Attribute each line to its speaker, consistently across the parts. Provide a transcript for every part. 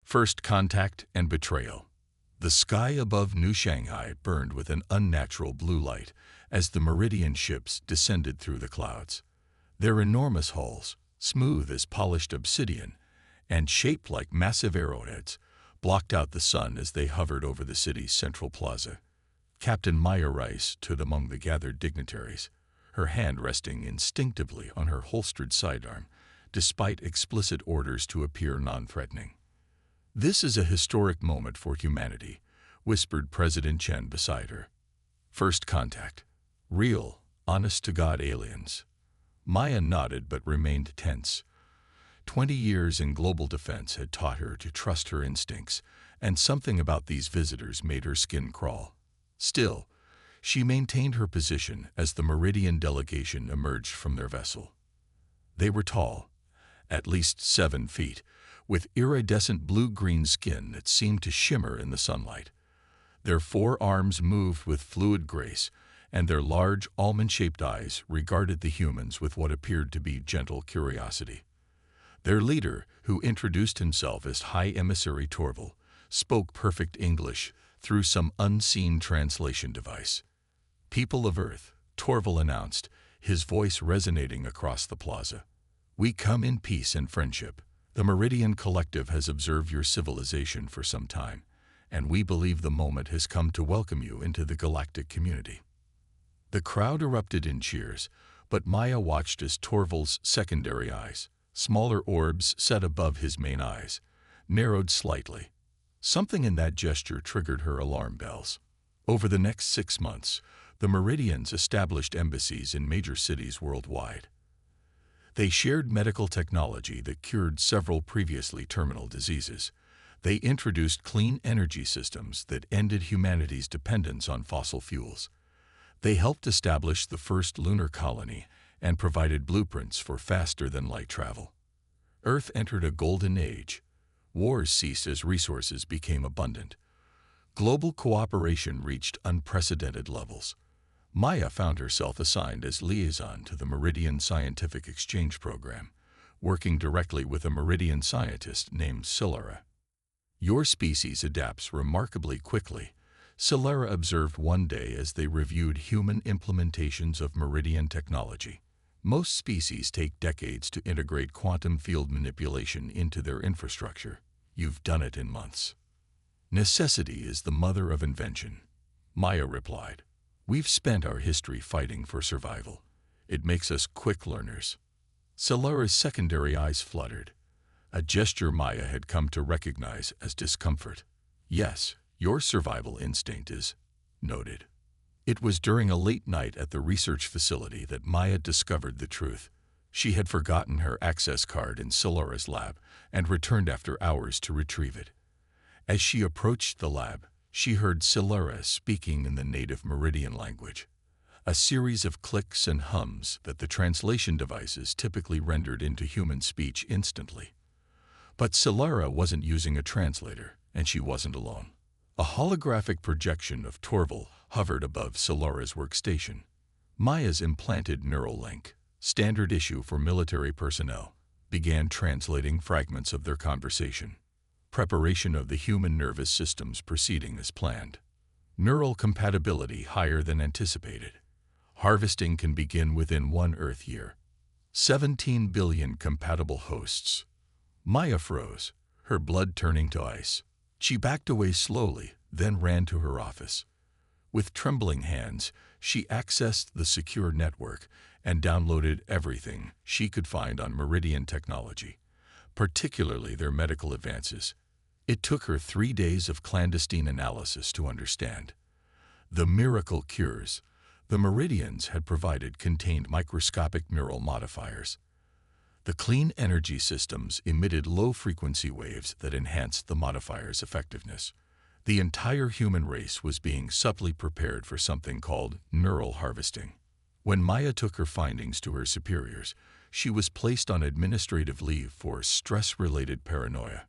Speaker 1: First contact and betrayal. The sky above New Shanghai burned with an unnatural blue light as the Meridian ships descended through the clouds. Their enormous hulls, smooth as polished obsidian and shaped like massive arrowheads, blocked out the sun as they hovered over the city's central plaza. Captain Maya Rice stood among the gathered dignitaries, her hand resting instinctively on her holstered sidearm, despite explicit orders to appear non-threatening. "This is a historic moment for humanity," whispered President Chen beside her. "First contact. Real, honest-to-God aliens." Maya nodded but remained tense. 20 years in global defense had taught her to trust her instincts, and something about these visitors made her skin crawl. Still, she maintained her position as the Meridian delegation emerged from their vessel. They were tall, at least 7 feet, with iridescent blue-green skin that seemed to shimmer in the sunlight. Their 4 arms moved with fluid grace, and their large, almond-shaped eyes regarded the humans with what appeared to be gentle curiosity. Their leader, who introduced himself as High Emissary Torval, spoke perfect English through some unseen translation device. "People of Earth," Torval announced, his voice resonating across the plaza. "We come in peace and friendship. The Meridian Collective has observed your civilization for some time, and we believe the moment has come to welcome you into the galactic community." The crowd erupted in cheers, but Maya watched as Torval's secondary eyes, smaller orbs set above his main eyes, narrowed slightly. Something in that gesture triggered her alarm bells. Over the next 6 months, the Meridians established embassies in major cities worldwide. They shared medical technology that cured several previously terminal diseases. They introduced clean energy systems that ended humanity's dependence on fossil fuels. They helped establish the first lunar colony and provided blueprints for faster-than-light travel. Earth entered a golden age. Wars ceased as resources became abundant. Global cooperation reached unprecedented levels. Maya found herself assigned as liaison to the Meridian Scientific Exchange Program, working directly with a Meridian scientist named Solara. "Your species adapts remarkably quickly," Solara observed one day as they reviewed human implementations of Meridian technology. "Most species take decades to integrate quantum field manipulation into their infrastructure. You've done it in months." "Necessity is the mother of invention," Maya replied. "We've spent our history fighting for survival. It makes us quick learners." Solara's secondary eyes fluttered, a gesture Maya had come to recognize as discomfort. "Yes, your survival instinct is noted." It was during a late night at the research facility that Maya discovered the truth. She had forgotten her access card in Solara's lab and returned after hours to retrieve it. As she approached the lab, she heard Solara speaking in the native Meridian language, a series of clicks and hums that the translation devices typically rendered into human speech instantly. But Solara wasn't using a translator, and she wasn't alone. A holographic projection of Torval hovered above Solara's workstation. Maya's implanted neural link, standard issue for military personnel, began translating fragments of their conversation. Preparation of the human nervous systems proceeding as planned. Neural compatibility higher than anticipated. Harvesting can begin within 1 Earth year. 17 billion compatible hosts. Maya froze, her blood turning to ice. She backed away slowly, then ran to her office. With trembling hands, she accessed the secure network and downloaded everything she could find on Meridian technology, particularly their medical advances. It took her 3 days of clandestine analysis to understand. The miracle cures the Meridians had provided contained microscopic neural modifiers. The clean energy systems emitted low-frequency waves that enhanced the modifiers' effectiveness. The entire human race was being subtly prepared for something called neural harvesting. When Maya took her findings to her superiors, she was placed on administrative leave for stress-related paranoia.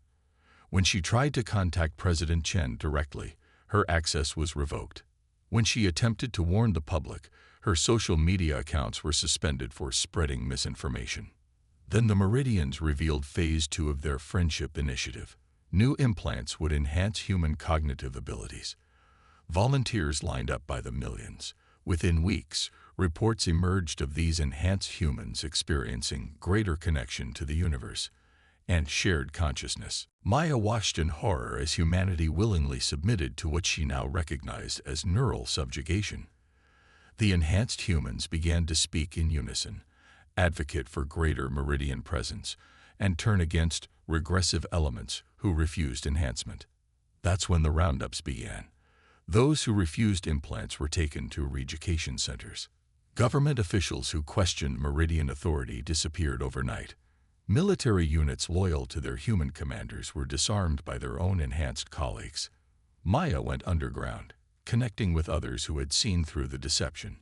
Speaker 1: When she tried to contact President Chen directly, her access was revoked. When she attempted to warn the public, her social media accounts were suspended for spreading misinformation. Then the Meridians revealed Phase 2 of their friendship initiative. New implants would enhance human cognitive abilities. Volunteers lined up by the millions. Within weeks, reports emerged of these enhanced humans experiencing greater connection to the universe and shared consciousness. Maya watched in horror as humanity willingly submitted to what she now recognized as neural subjugation. The enhanced humans began to speak in unison, advocate for greater meridian presence, and turn against regressive elements who refused enhancement. That's when the roundups began. Those who refused implants were taken to re-education centers. Government officials who questioned meridian authority disappeared overnight. Military units loyal to their human commanders were disarmed by their own enhanced colleagues. Maya went underground, connecting with others who had seen through the deception.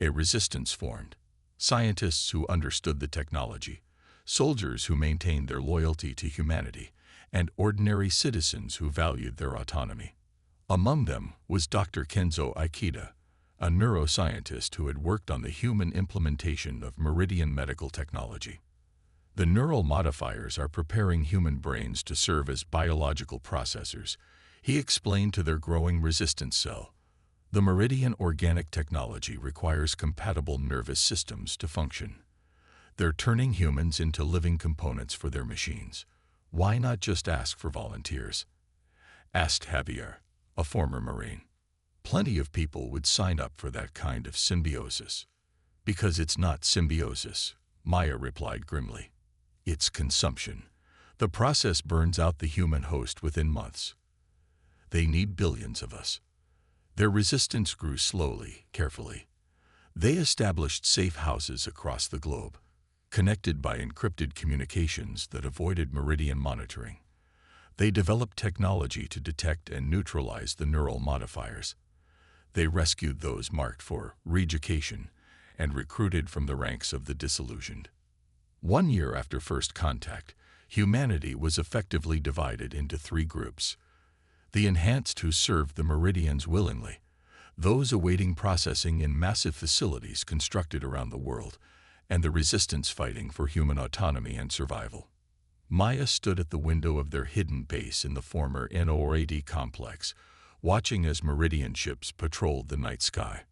Speaker 1: A resistance formed. Scientists who understood the technology, soldiers who maintained their loyalty to humanity, and ordinary citizens who valued their autonomy. Among them was Dr. Kenzo Ikeda, a neuroscientist who had worked on the human implementation of meridian medical technology. The neural modifiers are preparing human brains to serve as biological processors, he explained to their growing resistance cell. The meridian organic technology requires compatible nervous systems to function. They're turning humans into living components for their machines. Why not just ask for volunteers? Asked Javier, a former Marine. Plenty of people would sign up for that kind of symbiosis. Because it's not symbiosis, Maya replied grimly. It's consumption. The process burns out the human host within months. They need billions of us. Their resistance grew slowly, carefully. They established safe houses across the globe, connected by encrypted communications that avoided meridian monitoring. They developed technology to detect and neutralize the neural modifiers. They rescued those marked for re-education and recruited from the ranks of the disillusioned. 1 year after first contact, humanity was effectively divided into 3 groups. The enhanced who served the meridians willingly, those awaiting processing in massive facilities constructed around the world, and the resistance fighting for human autonomy and survival. Maya stood at the window of their hidden base in the former NORAD complex, watching as meridian ships patrolled the night sky.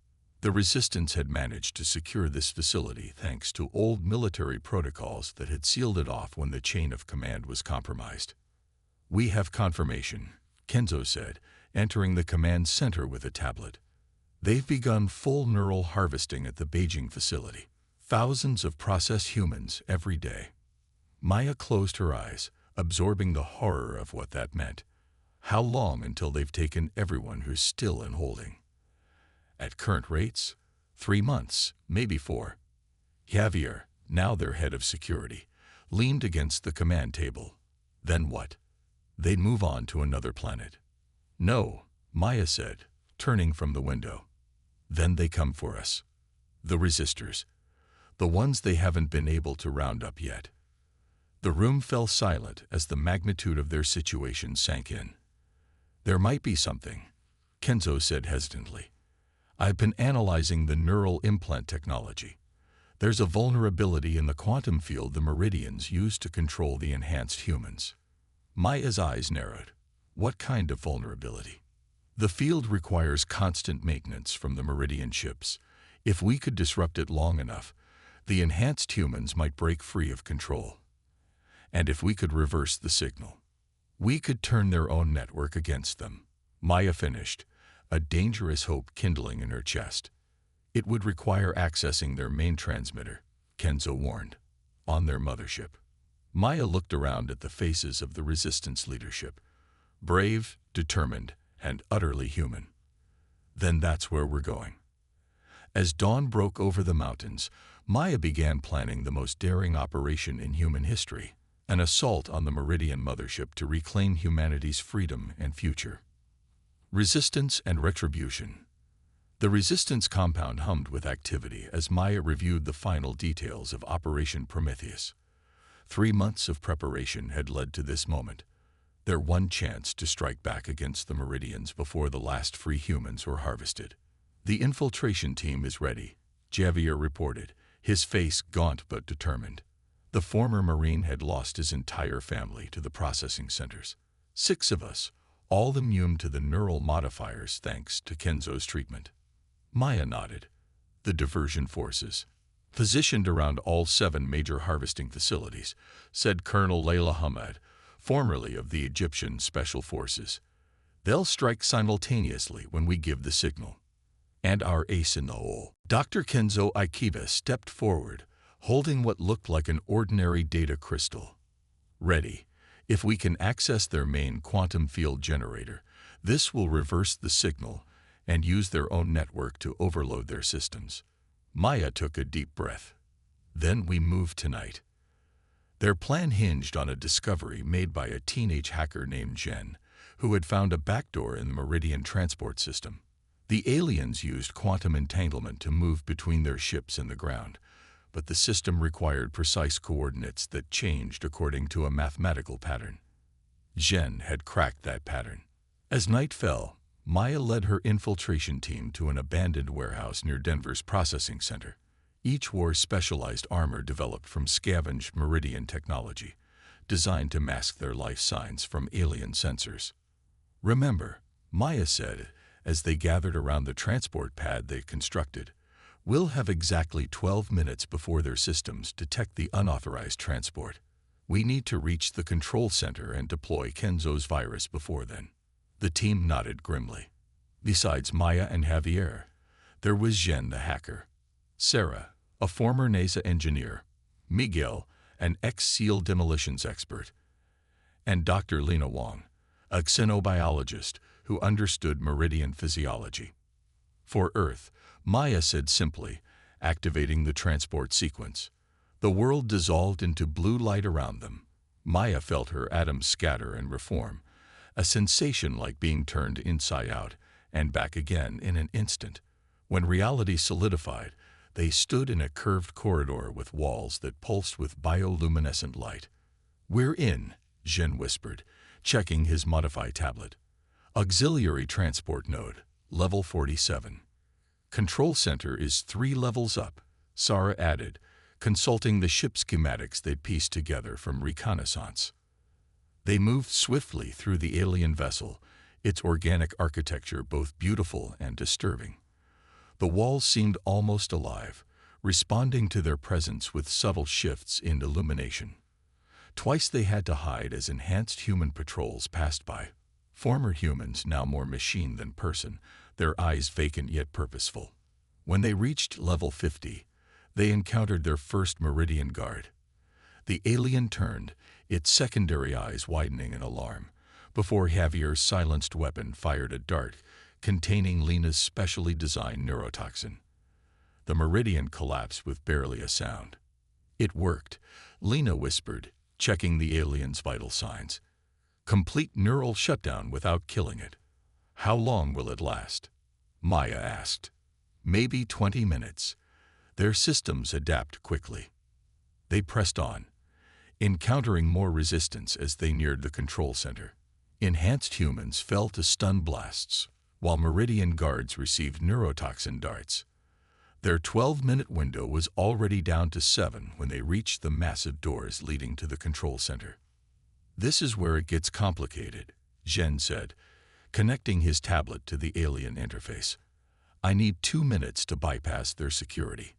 Speaker 1: The resistance had managed to secure this facility thanks to old military protocols that had sealed it off when the chain of command was compromised. We have confirmation, Kenzo said, entering the command center with a tablet. They've begun full neural harvesting at the Beijing facility. Thousands of processed humans every day. Maya closed her eyes, absorbing the horror of what that meant. How long until they've taken everyone who's still in holding? At current rates, 3 months, maybe 4. Javier, now their head of security, leaned against the command table. Then what? They'd move on to another planet. No, Maya said, turning from the window. Then they come for us. The resistors. The ones they haven't been able to round up yet. The room fell silent as the magnitude of their situation sank in. There might be something, Kenzo said hesitantly. I've been analyzing the neural implant technology. There's a vulnerability in the quantum field the meridians use to control the enhanced humans. Maya's eyes narrowed. What kind of vulnerability? The field requires constant maintenance from the meridian ships. If we could disrupt it long enough, the enhanced humans might break free of control. And if we could reverse the signal, we could turn their own network against them. Maya finished, a dangerous hope kindling in her chest. It would require accessing their main transmitter, Kenzo warned, on their mothership. Maya looked around at the faces of the resistance leadership. Brave, determined, and utterly human. Then that's where we're going. As dawn broke over the mountains, Maya began planning the most daring operation in human history, an assault on the Meridian mothership to reclaim humanity's freedom and future. Resistance and retribution. The resistance compound hummed with activity as Maya reviewed the final details of Operation Prometheus. 3 months of preparation had led to this moment, their one chance to strike back against the Meridians before the last free humans were harvested. The infiltration team is ready, Javier reported, his face gaunt but determined. The former Marine had lost his entire family to the processing centers. 6 of us, all immune to the neural modifiers thanks to Kenzo's treatment. Maya nodded. The diversion forces, positioned around all 7 major harvesting facilities, said Colonel Layla Hamed, formerly of the Egyptian Special Forces. They'll strike simultaneously when we give the signal. And our ace in the hole, Dr. Kenzo Ikiba, stepped forward, holding what looked like an ordinary data crystal. Ready. If we can access their main quantum field generator, this will reverse the signal and use their own network to overload their systems. Maya took a deep breath. Then we move tonight. Their plan hinged on a discovery made by a teenage hacker named Jen, who had found a backdoor in the Meridian transport system. The aliens used quantum entanglement to move between their ships and the ground, but the system required precise coordinates that changed according to a mathematical pattern. Jen had cracked that pattern. As night fell, Maya led her infiltration team to an abandoned warehouse near Denver's processing center. Each wore specialized armor developed from scavenged Meridian technology, designed to mask their life signs from alien sensors. Remember, Maya said, as they gathered around the transport pad they constructed, we'll have exactly 12 minutes before their systems detect the unauthorized transport. We need to reach the control center and deploy Kenzo's virus before then. The team nodded grimly. Besides Maya and Javier, there was Jen the hacker, Sarah, a former NASA engineer, Miguel, an ex-SEAL demolitions expert, and Dr. Lena Wong, a xenobiologist who understood Meridian physiology. For Earth, Maya said simply, activating the transport sequence. The world dissolved into blue light around them. Maya felt her atoms scatter and reform, a sensation like being turned inside out and back again in an instant. When reality solidified, they stood in a curved corridor with walls that pulsed with bioluminescent light. "We're in," Jen whispered, checking his Modify tablet. "Auxiliary transport node, level 47. Control center is 3 levels up," Sarah added, consulting the ship schematics they'd pieced together from reconnaissance. They moved swiftly through the alien vessel, its organic architecture both beautiful and disturbing. The walls seemed almost alive, responding to their presence with subtle shifts in illumination. Twice they had to hide as enhanced human patrols passed by. Former humans, now more machine than person, their eyes vacant yet purposeful. When they reached level 50, they encountered their first Meridian guard. The alien turned, its secondary eyes widening in alarm, before Javier's silenced weapon fired a dart containing Lena's specially designed neurotoxin. The Meridian collapsed with barely a sound. "It worked," Lena whispered, checking the alien's vital signs. "Complete neural shutdown without killing it." "How long will it last?" Maya asked. "Maybe 20 minutes. Their systems adapt quickly." They pressed on, encountering more resistance as they neared the control center. Enhanced humans fell to stun blasts, while Meridian guards received neurotoxin darts. Their 12-minute window was already down to 7 when they reached the massive doors leading to the control center. "This is where it gets complicated," Jen said, connecting his tablet to the alien interface. "I need 2 minutes to bypass their security."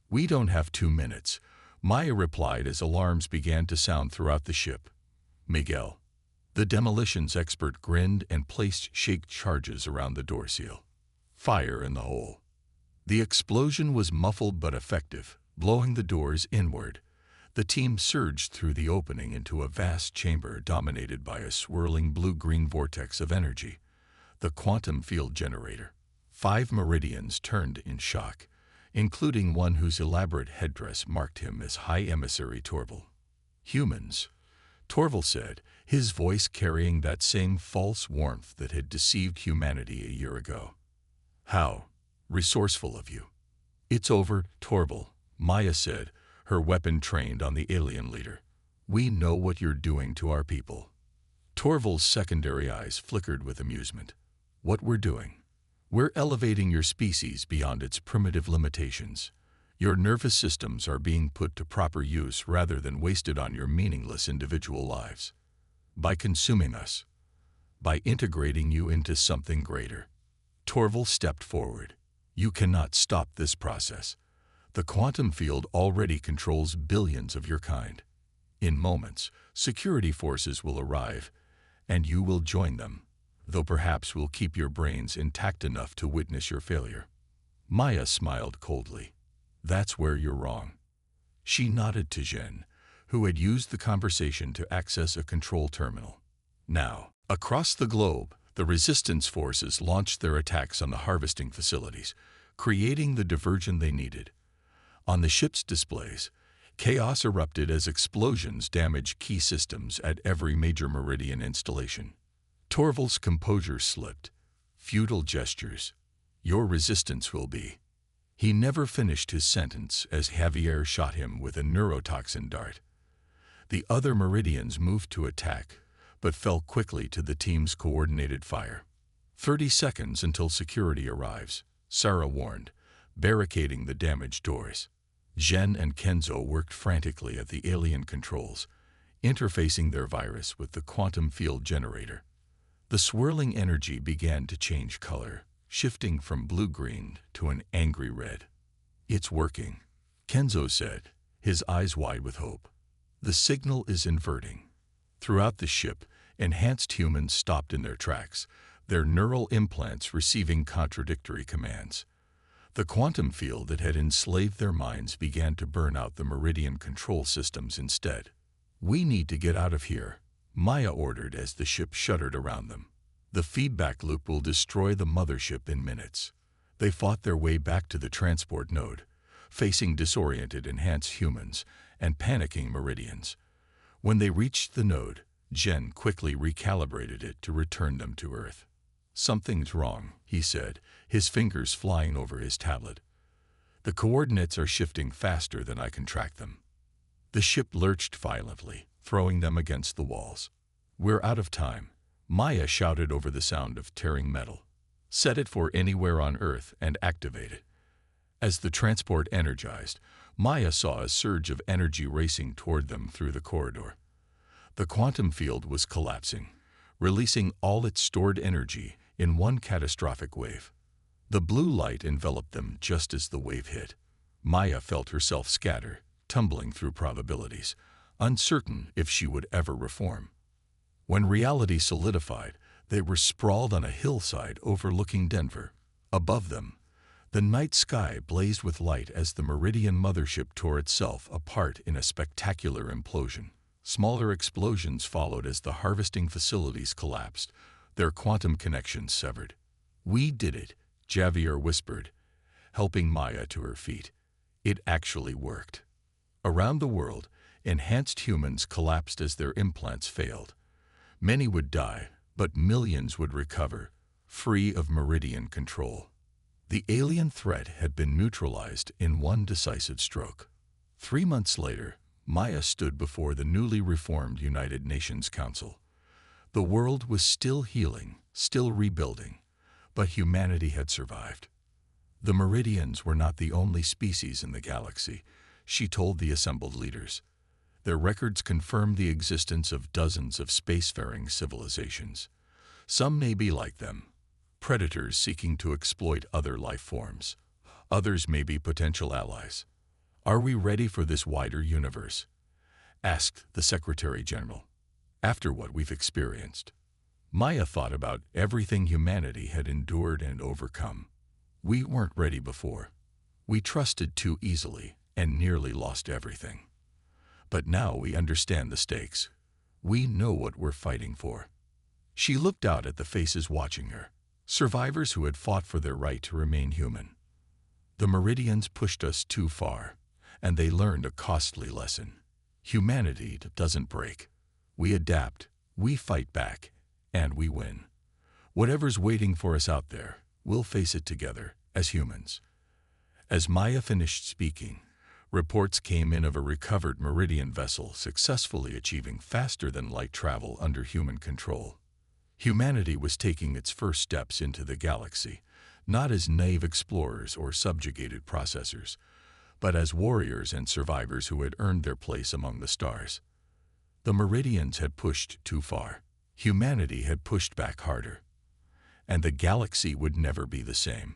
Speaker 1: "We don't have 2 minutes," Maya replied as alarms began to sound throughout the ship. "Miguel." The demolitions expert grinned and placed shake charges around the door seal. "Fire in the hole." The explosion was muffled but effective, blowing the doors inward. The team surged through the opening into a vast chamber dominated by a swirling blue-green vortex of energy, the quantum field generator. 5 Meridians turned in shock, including one whose elaborate headdress marked him as High Emissary Torval. "Humans," Torval said, his voice carrying that same false warmth that had deceived humanity a year ago. "How resourceful of you." "It's over, Torval," Maya said, her weapon trained on the alien leader. "We know what you're doing to our people." Torval's secondary eyes flickered with amusement. "What we're doing? We're elevating your species beyond its primitive limitations. Your nervous systems are being put to proper use rather than wasted on your meaningless individual lives." By consuming us. By integrating you into something greater. Torval stepped forward. You cannot stop this process. The quantum field already controls billions of your kind. In moments, security forces will arrive, and you will join them, though perhaps will keep your brains intact enough to witness your failure. Maya smiled coldly. That's where you're wrong. She nodded to Zhen, who had used the conversation to access a control terminal. Now, across the globe, the resistance forces launched their attacks on the harvesting facilities, creating the diversion they needed. On the ship's displays, chaos erupted as explosions damaged key systems at every major Meridian installation. Torval's composure slipped. Futile gestures. Your resistance will be. He never finished his sentence as Javier shot him with a neurotoxin dart. The other Meridians moved to attack, but fell quickly to the team's coordinated fire. 30 seconds until security arrives, Sarah warned, barricading the damaged doors. Zhen and Kenzo worked frantically at the alien controls, interfacing their virus with the quantum field generator. The swirling energy began to change color, shifting from blue-green to an angry red. It's working, Kenzo said, his eyes wide with hope. The signal is inverting. Throughout the ship, enhanced humans stopped in their tracks, their neural implants receiving contradictory commands. The quantum field that had enslaved their minds began to burn out the Meridian control systems instead. We need to get out of here, Maya ordered as the ship shuddered around them. The feedback loop will destroy the mothership in minutes. They fought their way back to the transport node, facing disoriented enhanced humans and panicking Meridians. When they reached the node, Zhen quickly recalibrated it to return them to Earth. Something's wrong, he said, his fingers flying over his tablet. The coordinates are shifting faster than I can track them. The ship lurched violently, throwing them against the walls. We're out of time, Maya shouted over the sound of tearing metal. Set it for anywhere on Earth and activate it. As the transport energized, Maya saw a surge of energy racing toward them through the corridor. The quantum field was collapsing, releasing all its stored energy in one catastrophic wave. The blue light enveloped them just as the wave hit. Maya felt herself scatter, tumbling through probabilities, uncertain if she would ever reform. When reality solidified, they were sprawled on a hillside overlooking Denver. Above them, the night sky blazed with light as the Meridian mothership tore itself apart in a spectacular implosion. Smaller explosions followed as the harvesting facilities collapsed, their quantum connections severed. We did it, Javier whispered, helping Maya to her feet. It actually worked. Around the world, enhanced humans collapsed as their implants failed. Many would die, but millions would recover, free of Meridian control. The alien threat had been neutralized in one decisive stroke. 3 months later, Maya stood before the newly reformed United Nations Council. The world was still healing, still rebuilding, but humanity had survived. The Meridians were not the only species in the galaxy, she told the assembled leaders. Their records confirmed the existence of dozens of spacefaring civilizations. Some may be like them, predators seeking to exploit other life forms. Others may be potential allies. Are we ready for this wider universe? Asked the Secretary General. After what we've experienced. Maya thought about everything humanity had endured and overcome. We weren't ready before. We trusted too easily and nearly lost everything. But now we understand the stakes. We know what we're fighting for. She looked out at the faces watching her, survivors who had fought for their right to remain human. The Meridians pushed us too far, and they learned a costly lesson. Humanity doesn't break. We adapt, we fight back, and we win. Whatever's waiting for us out there, we'll face it together, as humans. As Maya finished speaking, reports came in of a recovered Meridian vessel successfully achieving faster-than-light travel under human control. Humanity was taking its first steps into the galaxy, not as naive explorers or subjugated processors, but as warriors and survivors who had earned their place among the stars. The Meridians had pushed too far. Humanity had pushed back harder. And the galaxy would never be the same.